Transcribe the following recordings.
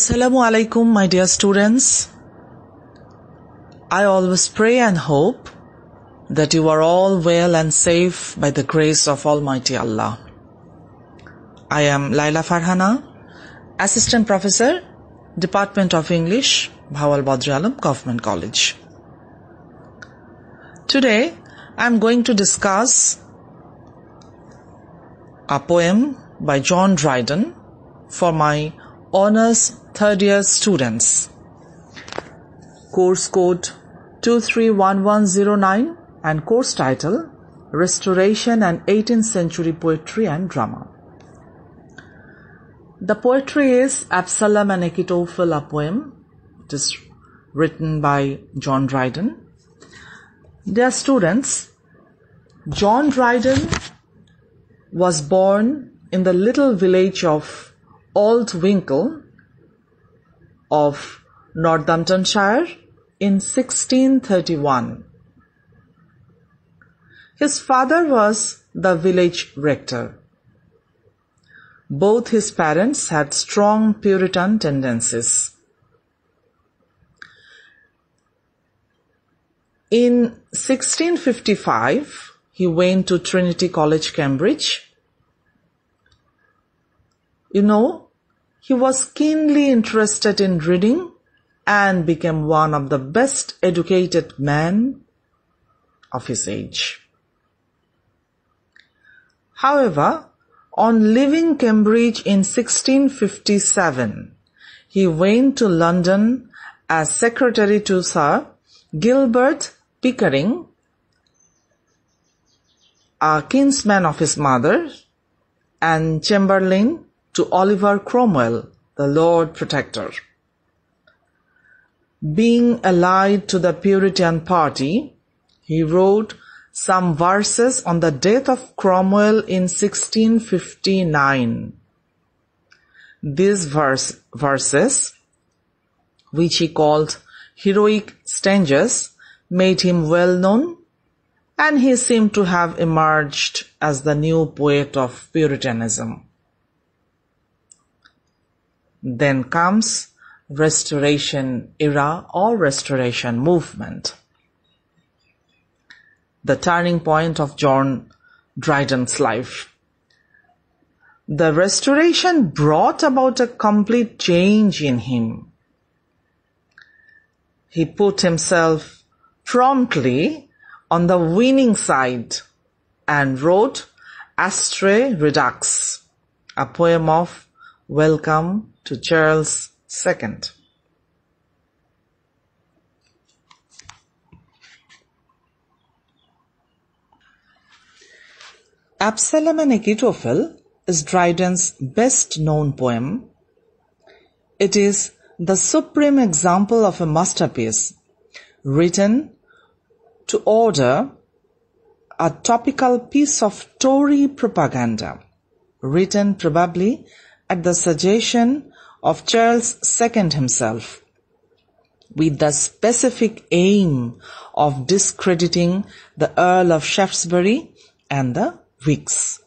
Assalamu alaikum, my dear students. I always pray and hope that you are all well and safe by the grace of Almighty Allah. I am Laila Farhana, Assistant Professor, Department of English, Bhawal Badri Alam Government College. Today, I am going to discuss a poem by John Dryden for my Honours Third Year students. Course code 231109 and course title Restoration and 18th Century Poetry and Drama. The poetry is Absalom and Achitophel, a poem. It is written by John Dryden. Dear students, John Dryden was born in the little village of Aldwinkle of Northamptonshire in 1631. His father was the village rector. Both his parents had strong Puritan tendencies. In 1655, he went to Trinity College, Cambridge. He was keenly interested in reading and became one of the best educated men of his age. However, on leaving Cambridge in 1657, he went to London as secretary to Sir Gilbert Pickering, a kinsman of his mother, and Chamberlain to Oliver Cromwell, the Lord Protector. Being allied to the Puritan party, he wrote some verses on the death of Cromwell in 1659. These verses, which he called heroic stanzas, made him well known, and he seemed to have emerged as the new poet of Puritanism. Then comes Restoration era or Restoration movement, the turning point of John Dryden's life. The Restoration brought about a complete change in him. He put himself promptly on the winning side and wrote Astre Redux, a poem of welcome to Charles II. Absalom and Achitophel is Dryden's best-known poem. It is the supreme example of a masterpiece, written to order a topical piece of Tory propaganda, written probably at the suggestion of Charles II himself, with the specific aim of discrediting the Earl of Shaftesbury and the Whigs.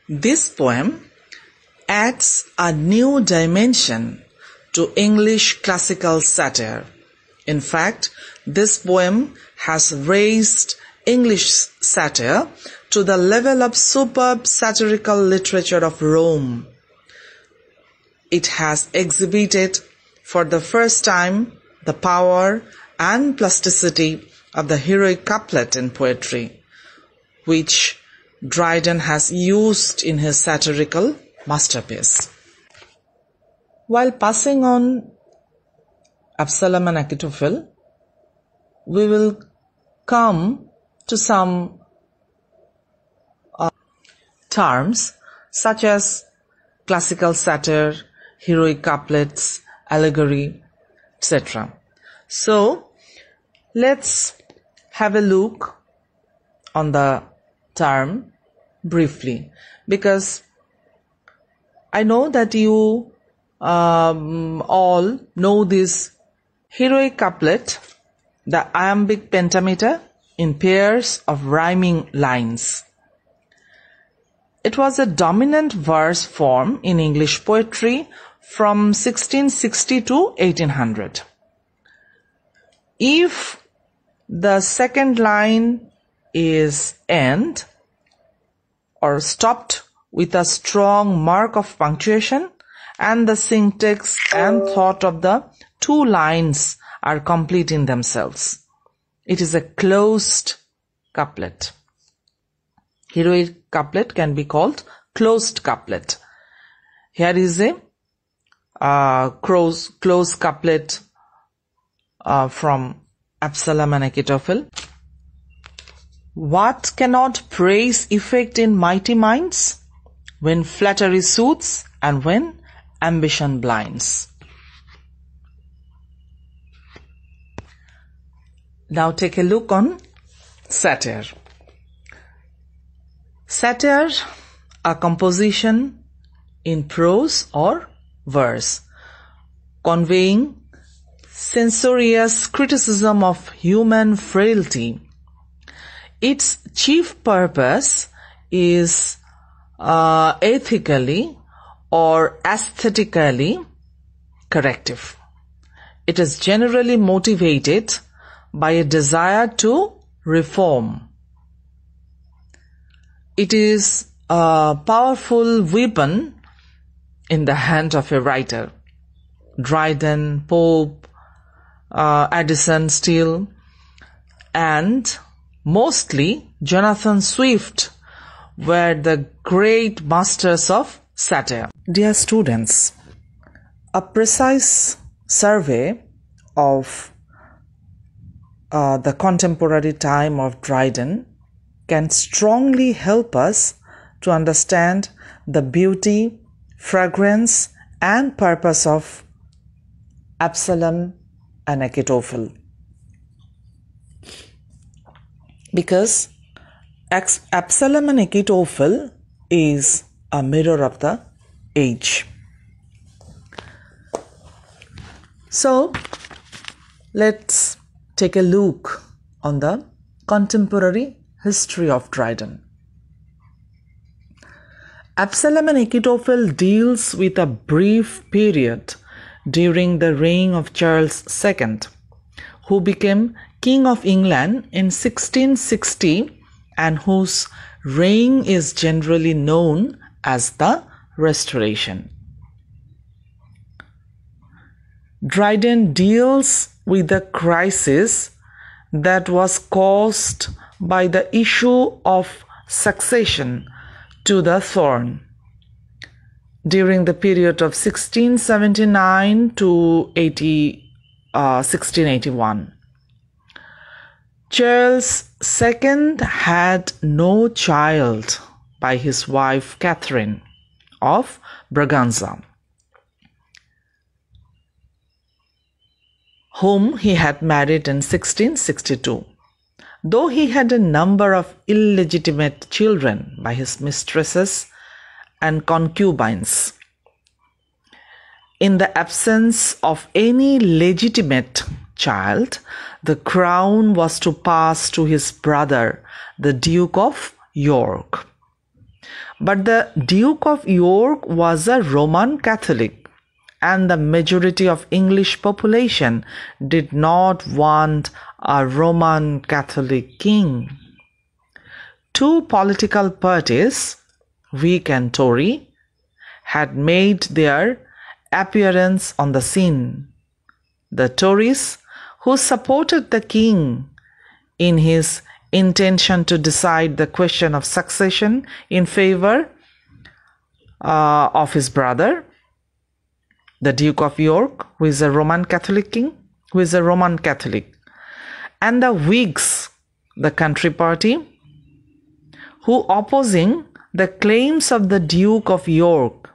This poem adds a new dimension to English classical satire. In fact, this poem has raised English satire to the level of superb satirical literature of Rome. It has exhibited for the first time the power and plasticity of the heroic couplet in poetry, which Dryden has used in his satirical masterpiece. While passing on Absalom and Achitophel, we will come to some terms such as classical satire, heroic couplets, allegory, etc. So, let's have a look on the term briefly, because I know that you all know this heroic couplet, the iambic pentameter in pairs of rhyming lines. It was a dominant verse form in English poetry from 1660 to 1800. If the second line is end or stopped with a strong mark of punctuation, and the syntax and thought of the two lines are complete in themselves, it is a closed couplet. Heroic couplet can be called closed couplet. Here is a closed couplet from Absalom and Achitophel. What cannot praise effect in mighty minds, when flattery soothes and when ambition blinds? Now take a look on satire. Satire, a composition in prose or verse, conveying censorious criticism of human frailty. Its chief purpose is ethically or aesthetically corrective. It is generally motivated by a desire to reform. It is a powerful weapon in the hand of a writer. Dryden, Pope, Addison, Steele, and mostly Jonathan Swift were the great masters of satire. Dear students, a precise survey of the contemporary time of Dryden can strongly help us to understand the beauty, fragrance, and purpose of Absalom and Achitophel. Because Absalom and Achitophel is a mirror of the age. So, let's take a look on the contemporary history of Dryden. Absalom and Achitophel deals with a brief period during the reign of Charles II, who became King of England in 1660 and whose reign is generally known as the Restoration. Dryden deals with the crisis that was caused by the issue of succession to the throne during the period of 1679 to 1681. Charles II had no child by his wife Catherine of Braganza, whom he had married in 1662. Though he had a number of illegitimate children by his mistresses and concubines, in the absence of any legitimate child, the crown was to pass to his brother, the Duke of York. But the Duke of York was a Roman Catholic, and the majority of English population did not want a Roman Catholic king. Two political parties, Whig and Tory, had made their appearance on the scene. The Tories, who supported the king in his intention to decide the question of succession in favor of his brother, the Duke of York, who is a Roman Catholic king, who is a Roman Catholic, and the Whigs, the country party, who opposing the claims of the Duke of York,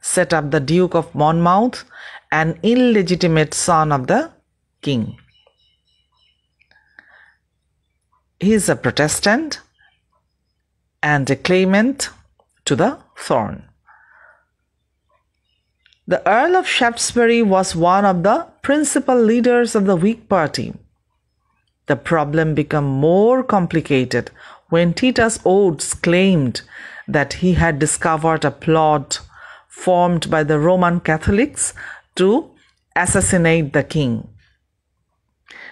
set up the Duke of Monmouth, an illegitimate son of the king. He is a Protestant and a claimant to the throne. The Earl of Shaftesbury was one of the principal leaders of the Whig party. The problem became more complicated when Titus Oates claimed that he had discovered a plot formed by the Roman Catholics to assassinate the king.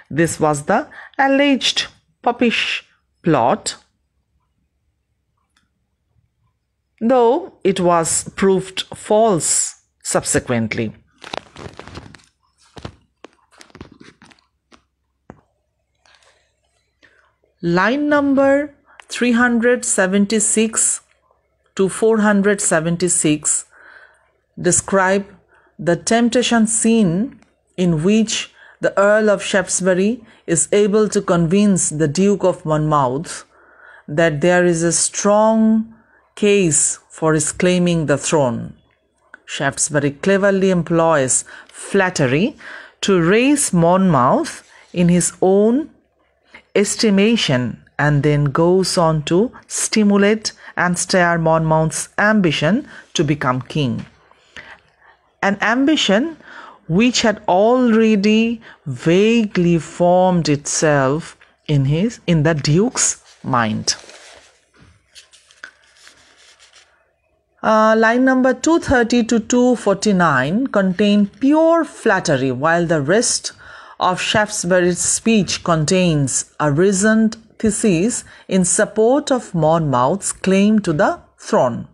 This was the alleged popish plot, though it was proved false subsequently. Line number 376 to 476 describe the temptation scene in which the Earl of Shaftesbury is able to convince the Duke of Monmouth that there is a strong case for his claiming the throne. Shaftesbury cleverly employs flattery to raise Monmouth in his own estimation and then goes on to stimulate and stir Monmouth's ambition to become king. An ambition which had already vaguely formed itself in the Duke's mind. Line number 230 to 249 contain pure flattery, while the rest of Shaftesbury's speech contains a reasoned thesis in support of Monmouth's claim to the throne.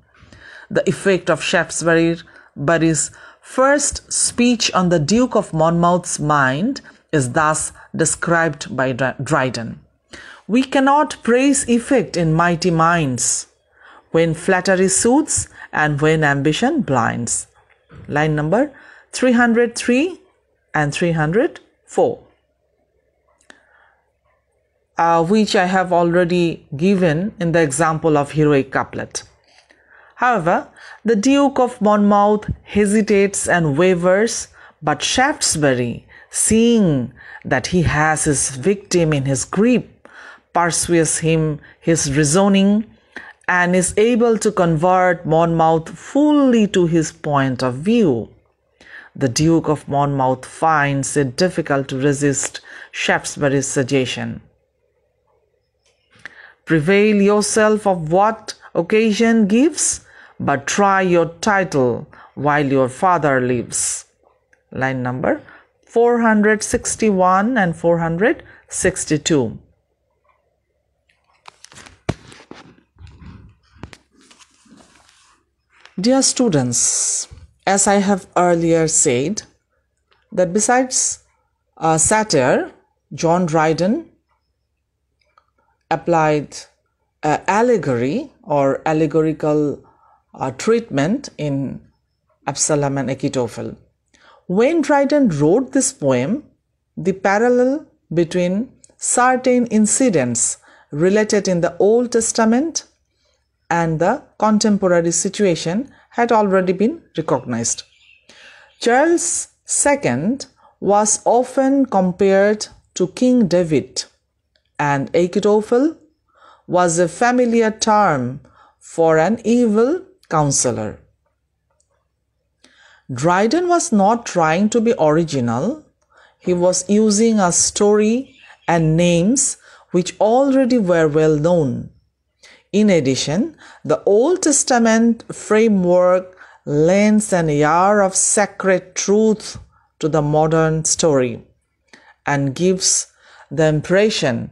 The effect of Shaftesbury's first speech on the Duke of Monmouth's mind is thus described by Dryden. We cannot praise effect in mighty minds, when flattery soothes and when ambition blinds. Line number 303 and 304, which I have already given in the example of heroic couplet. However, the Duke of Monmouth hesitates and wavers, but Shaftesbury, seeing that he has his victim in his grip, persuades him his reasoning and is able to convert Monmouth fully to his point of view. The Duke of Monmouth finds it difficult to resist Shaftesbury's suggestion. Prevail yourself of what occasion gives, but try your title while your father lives. Line number 461 and 462. Dear students, as I have earlier said, that besides satire, John Dryden applied allegory or allegorical treatment in Absalom and Achitophel. When Dryden wrote this poem, the parallel between certain incidents related in the Old Testament and the contemporary situation had already been recognized. Charles II was often compared to King David, and Achitophel was a familiar term for an evil counselor. Dryden was not trying to be original. He was using a story and names which already were well known. In addition, the Old Testament framework lends an air of sacred truth to the modern story and gives the impression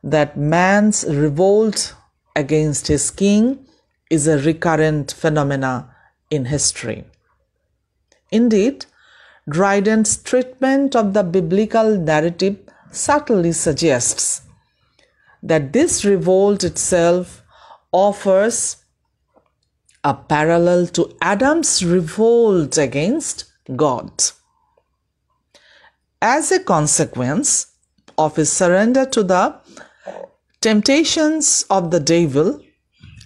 that man's revolt against his king is a recurrent phenomena in history. Indeed, Dryden's treatment of the biblical narrative subtly suggests that this revolt itself offers a parallel to Adam's revolt against God. As a consequence of his surrender to the temptations of the devil,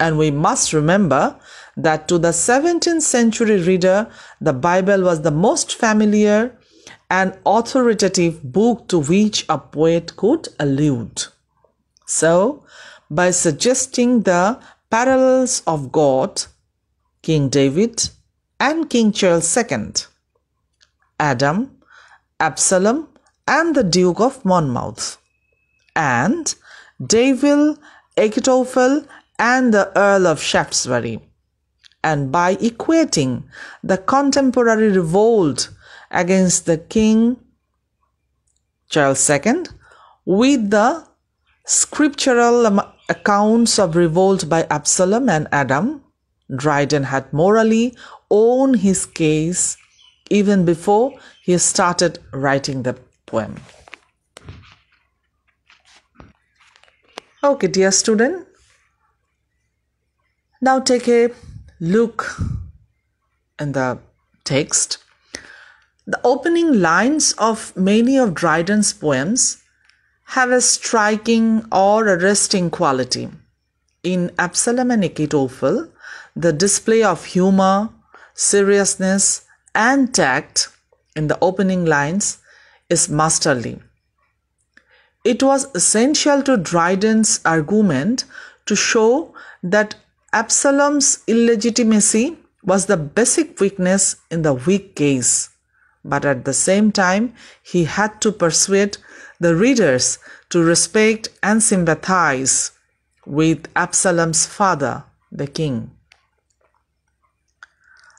and we must remember that to the 17th century reader, the Bible was the most familiar and authoritative book to which a poet could allude. So, by suggesting the parallels of God, King David and King Charles II, Adam, Absalom and the Duke of Monmouth, and devil Achitophel and the Earl of Shaftesbury, and by equating the contemporary revolt against the King Charles II with the scriptural accounts of revolt by Absalom and Adam, Dryden had morally owned his case even before he started writing the poem. Okay, dear student, now take a look in the text. The opening lines of many of Dryden's poems have a striking or arresting quality. In Absalom and Achitophel, the display of humor, seriousness, and tact in the opening lines is masterly. It was essential to Dryden's argument to show that Absalom's illegitimacy was the basic weakness in the weak case, but at the same time he had to persuade the readers to respect and sympathize with Absalom's father, the king.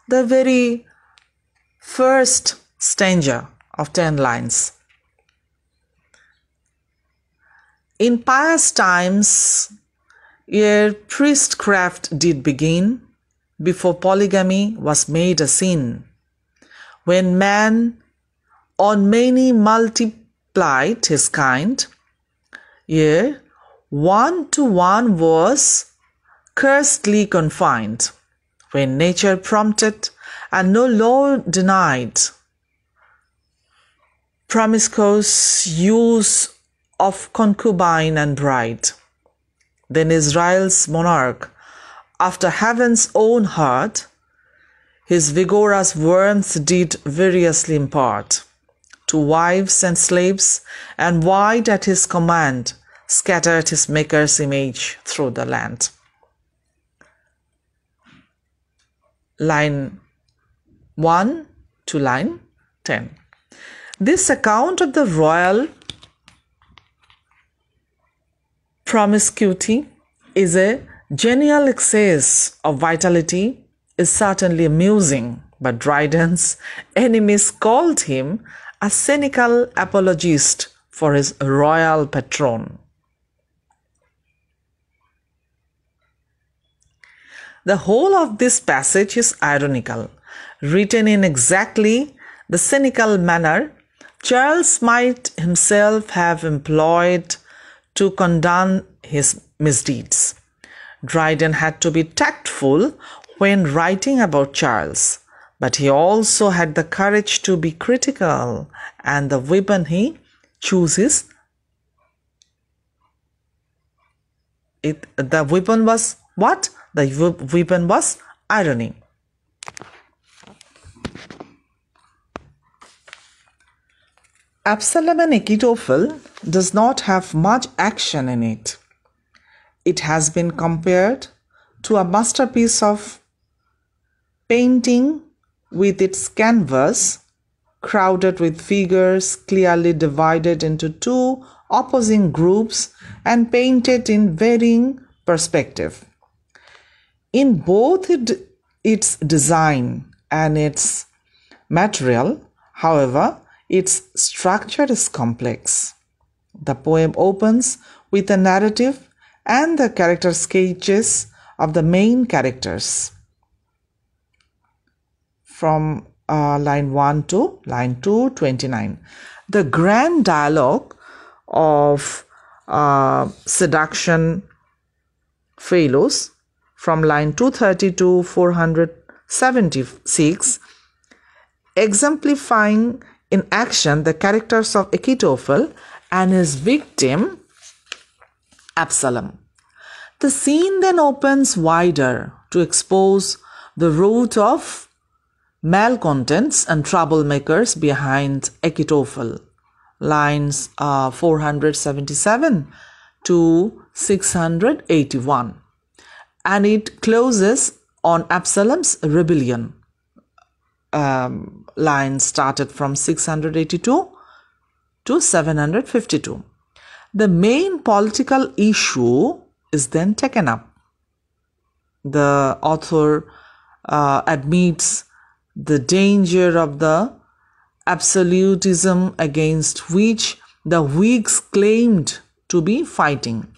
The very first stanza of 10 lines. In pious times, ere priestcraft did begin, before polygamy was made a sin, when man on many multiplied his kind, ere one to one was cursedly confined, when nature prompted and no law denied promiscuous use of concubine and bride, then Israel's monarch, after heaven's own heart, his vigorous warmth did variously impart to wives and slaves, and wide at his command scattered his Maker's image through the land. Line 1 to line 10. This account of the royal promiscuity is a genial excess of vitality, is certainly amusing, but Dryden's enemies called him a cynical apologist for his royal patron. The whole of this passage is ironical, written in exactly the cynical manner Charles might himself have employed to condone his misdeeds. Dryden had to be tactful when writing about Charles, but he also had the courage to be critical, and the weapon he chooses, the weapon was what? The weapon was irony. Absalom and Achitophel does not have much action in it. It has been compared to a masterpiece of painting with its canvas crowded with figures clearly divided into two opposing groups and painted in varying perspective. In both its design and its material, however, its structure is complex. The poem opens with a narrative and the character sketches of the main characters from line 1 to line 229. The grand dialogue of seduction follows from line 230 to 476, exemplifying in action the characters of Achitophel and his victim Absalom. The scene then opens wider to expose the root of malcontents and troublemakers behind Achitophel, lines 477 to 681, and it closes on Absalom's rebellion. Lines started from 682 to 752. The main political issue is then taken up. The author admits the danger of the absolutism against which the Whigs claimed to be fighting.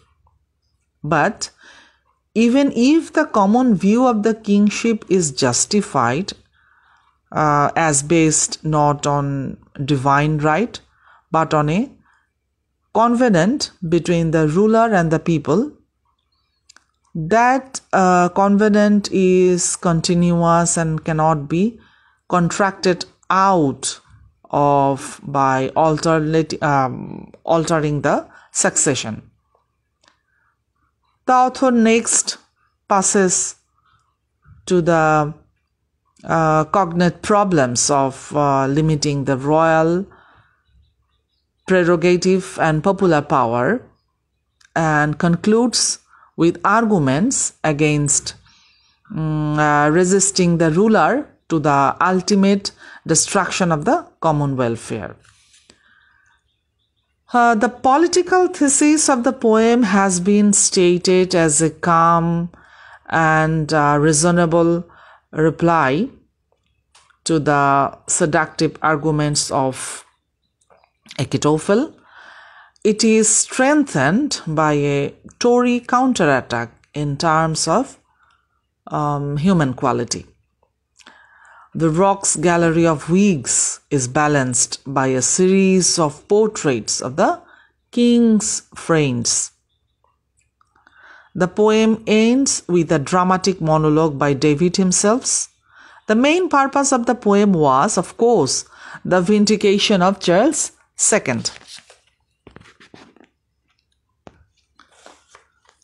But even if the common view of the kingship is justified as based not on divine right, but on a covenant between the ruler and the people, that covenant is continuous and cannot be contracted out of by altering the succession. The author next passes to the cognate problems of limiting the royal prerogative and popular power, and concludes with arguments against resisting the ruler to the ultimate destruction of the common welfare. The political thesis of the poem has been stated as a calm and reasonable reply to the seductive arguments of Achitophel. It is strengthened by a Tory counterattack in terms of human quality. The Rogues Gallery of Whigs is balanced by a series of portraits of the king's friends. The poem ends with a dramatic monologue by David himself. The main purpose of the poem was, of course, the vindication of Charles II.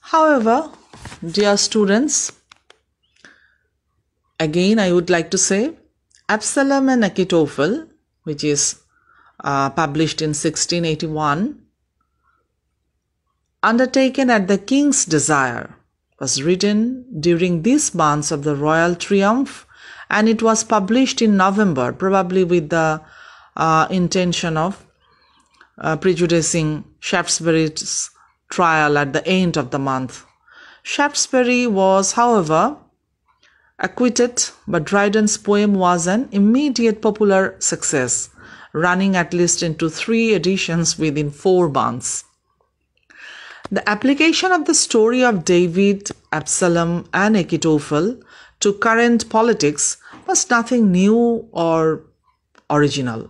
However, dear students, again I would like to say, Absalom and Achitophel, which is published in 1681, undertaken at the king's desire, was written during these months of the royal triumph, and it was published in November, probably with the intention of prejudicing Shaftesbury's trial at the end of the month. Shaftesbury was, however, acquitted, but Dryden's poem was an immediate popular success, running at least into 3 editions within 4 months. The application of the story of David, Absalom, and Achitophel to current politics was nothing new or original.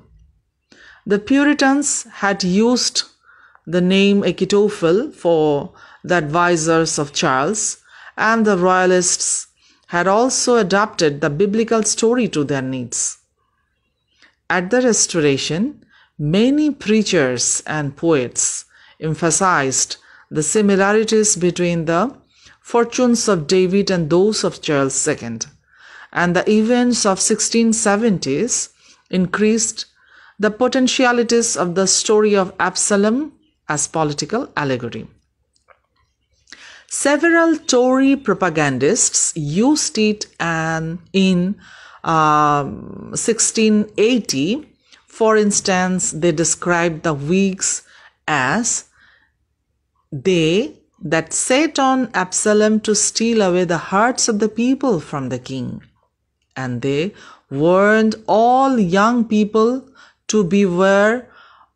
The Puritans had used the name Achitophel for the advisors of Charles, and the Royalists had also adapted the biblical story to their needs. At the Restoration, many preachers and poets emphasized the similarities between the fortunes of David and those of Charles II, and the events of 1670s increased the potentialities of the story of Absalom as political allegory. Several Tory propagandists used it in 1680. For instance, they described the Whigs as they that set on Absalom to steal away the hearts of the people from the king. And they warned all young people to beware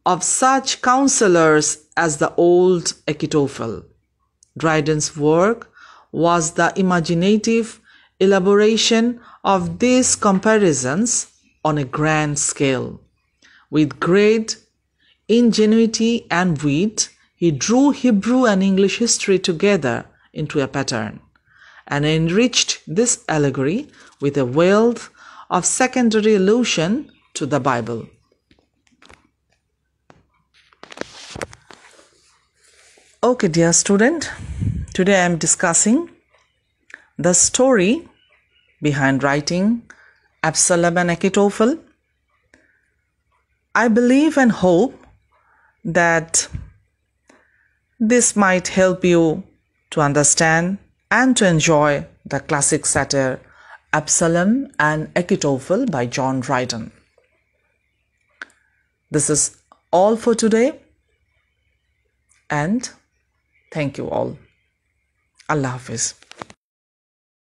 of such counselors as the old Achitophel. Dryden's work was the imaginative elaboration of these comparisons on a grand scale. With great ingenuity and wit, he drew Hebrew and English history together into a pattern and enriched this allegory with a wealth of secondary allusion to the Bible. Okay, dear student, today I am discussing the story behind writing Absalom and Achitophel. I believe and hope that this might help you to understand and to enjoy the classic satire Absalom and Achitophel by John Dryden. This is all for today, and thank you all. Allah Hafiz.